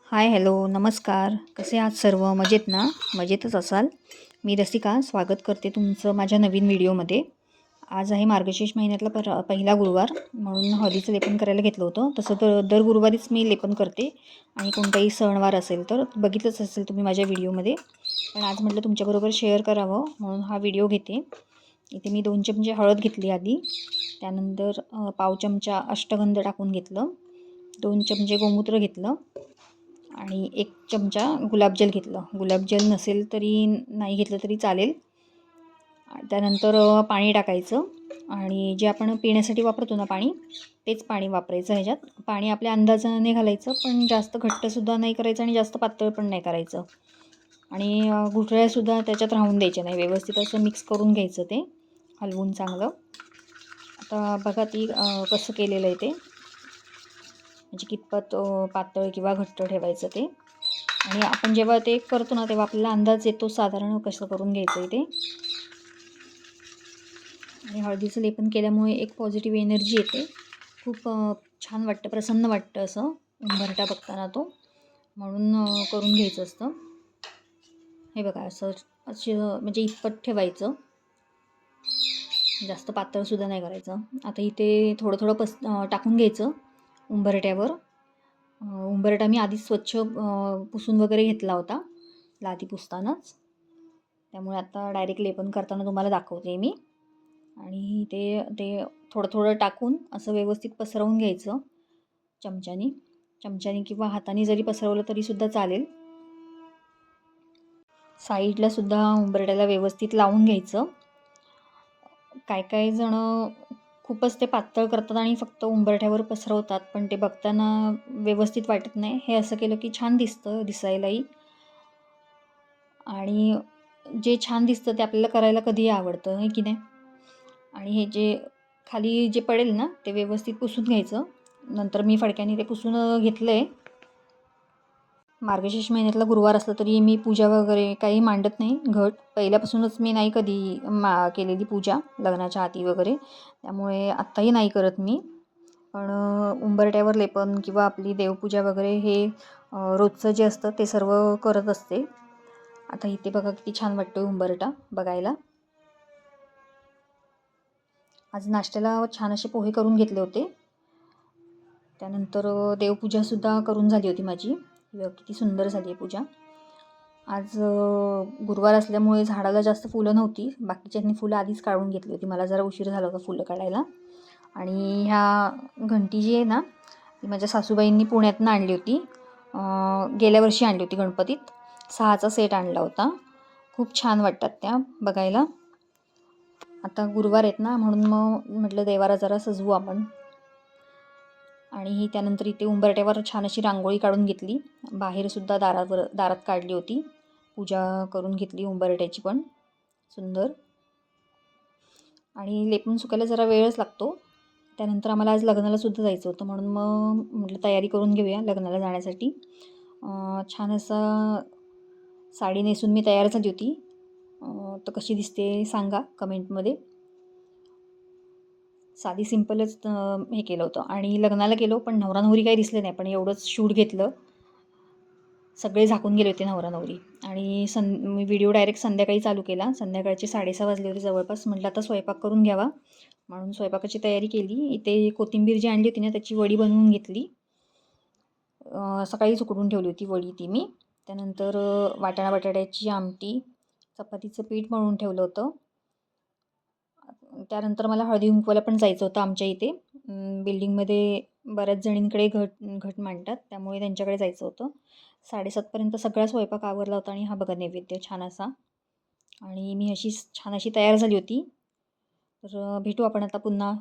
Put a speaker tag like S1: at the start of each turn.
S1: हाय, hello, नमस्कार. कसे आहात सर्व? मजेत ना? मजेतच असाल. मी रसिका स्वागत करते तुमचं माझ्या नवीन व्हिडिओमध्ये. आज आहे मार्गशीर्ष महिन्यातला पहिला गुरुवार, म्हणून हळदीचं लेपन करायला घेतलं होतं. तसं तर दर गुरुवारीच मी लेपन करते आणि कोणताही सणवार असेल तर बघितलंच असेल तुम्ही माझ्या व्हिडिओमध्ये. पण आज म्हटलं तुमच्याबरोबर शेअर करावं म्हणून हा व्हिडिओ घेते. इथे मी 2 चमचे हळद घेतली आधी. त्यानंतर पाव चमचा अष्टगंध टाकून घेतलं. 2 चमचे गोमूत्र घेतलं. आणि 1 चमचा गुलाबजल घेतलं. गुलाबजल नसेल तरी नाही घेतलं तरी चालेल. त्यानंतर पाणी टाकायचं आणि जे आपण पिण्यासाठी वापरतो ना पाणी, तेच पाणी वापरायचं ह्याच्यात. पाणी आपल्या अंदाजाने घालायचं, पण जास्त घट्टसुद्धा नाही करायचं आणि जास्त पातळ पण नाही करायचं. आणि गुठळ्यासुद्धा त्याच्यात राहून द्यायचे नाही. व्यवस्थित असं मिक्स करून घ्यायचं ते हलवून चांगलं. आता बघा ती कसं केलेलं आहे ते, म्हणजे कितपत पातळ किंवा घट्ट ठेवायचं ते. आणि आपण जेव्हा ते करतो ना तेव्हा आपल्याला अंदाज येतो साधारण कसं करून घ्यायचं आहे ते. आणि हळदीचं लेपन केल्यामुळे एक पॉझिटिव्ह एनर्जी येते. खूप छान वाटतं, प्रसन्न वाटतं असं उंबरठा बघताना तो. म्हणून करून घ्यायचं असतं. हे बघा असं म्हणजे इतपत ठेवायचं, जास्त पातळसुद्धा नाही करायचं. आता इथे थोडं थोडं टाकून घ्यायचं उंबरठ्यावर. उंबरठा मी आधीच स्वच्छ पुसून वगैरे घेतला होता लादी पुसतानाच. त्यामुळे आता डायरेक्ट लेपन करताना तुम्हाला दाखवते मी. आणि ते ते थोडं थोडं टाकून असं व्यवस्थित पसरवून घ्यायचं चमच्यानी किंवा हाताने जरी पसरवलं तरीसुद्धा चालेल. साईडलासुद्धा उंबरठ्याला व्यवस्थित लावून घ्यायचं. काय जण खूपच ते पातळ करतात आणि फक्त उंबरठ्यावर पसरवतात, पण ते बघताना व्यवस्थित वाटत नाही. हे असं केलं की छान दिसतं दिसायलाही, आणि जे छान दिसतं ते आपल्याला करायला कधीही आवडतं, आहे की नाही. आणि हे जे खाली जे पडेल ना ते व्यवस्थित पुसून घ्यायचं. नंतर मी फडक्याने ते पुसून घेतलं आहे. मार्गशीर्ष महिन्यातला गुरुवार असला तरी मी पूजा वगैरे काही मांडत नाही. पहिल्यापासूनच मी नाही कधी केलेली पूजा लग्नाच्या आधी वगैरे, त्यामुळे आत्ताही नाही करत मी. पण उंबरठ्यावर लेपन किंवा आपली देवपूजा वगैरे हे रोजचं जे असतं ते सर्व करत असते. आता इथे बघा किती छान वाटतो उंबरठा बघायला. आज नाश्त्याला छान असे पोहे करून घेतले होते. त्यानंतर देवपूजासुद्धा करून झाली होती माझी. किती सुंदर झाली आहे पूजा. आज गुरुवार असल्यामुळे झाडाला जास्त फुलं नव्हती. बाकीच्यांनी फुलं आधीच काढून घेतली होती. मला जरा उशीर झाला होता फुलं काढायला. आणि ह्या घंटी जी आहे ना ती माझ्या सासूबाईंनी पुण्यातून आणली होती. गेल्या वर्षी आणली होती गणपतीत. 6चा सेट आणला होता. खूप छान वाटतात त्या बघायला. आता गुरुवार आहेत ना म्हणून मग म्हटलं देवारा जरा सजवू आपण. आणि त्यानंतर इथे उंबरठ्यावर छान अशी रांगोळी काढून घेतली. बाहेरसुद्धा दारात काढली होती. पूजा करून घेतली उंबरठ्याची पण सुंदर. आणि लेपन सुकायला जरा वेळच लागतो. त्यानंतर आम्हाला आज लग्नालासुद्धा जायचं होतं, म्हणून मग म्हटलं तयारी करून घेऊया लग्नाला जाण्यासाठी. छान असा साडी नेसून मी तयार झाली होती. तर कशी दिसते सांगा कमेंटमध्ये. साधी सिंपलच हे केलं होतं आणि लग्नाला गेलो, पण नवरा नवरी काही दिसले नाही, पण एवढंच शूट घेतलं. सगळे झाकून गेले होते नवरा नवरी. आणि मी व्हिडिओ डायरेक्ट संध्याकाळी चालू केला. संध्याकाळचे 6:30 वाजले होते जवळपास. म्हटलं आता स्वयंपाक करून घ्यावा, म्हणून स्वयंपाकाची तयारी केली. इथे कोथिंबीर जी आणली होती ना त्याची वडी बनवून घेतली. सकाळीच उकडून ठेवली होती वडी ती मी. त्यानंतर वाटाणा बटाट्याची आमटी, चपातीचं पीठ मळून ठेवलं होतं. त्यानंतर मला हळदी कुंकवाला पण जायचं होतं आमच्या इथे. बिल्डिंगमध्ये बऱ्याच जणींकडे घट मांडतात, त्यामुळे त्यांच्याकडे जायचं होतं. 7:30पर्यंत सगळा स्वयंपाक आवरला होता. आणि हा बघा नैवेद्य छान असा. आणि मी छान अशी तयार झाली होती. तर भेटू आपण आता पुन्हा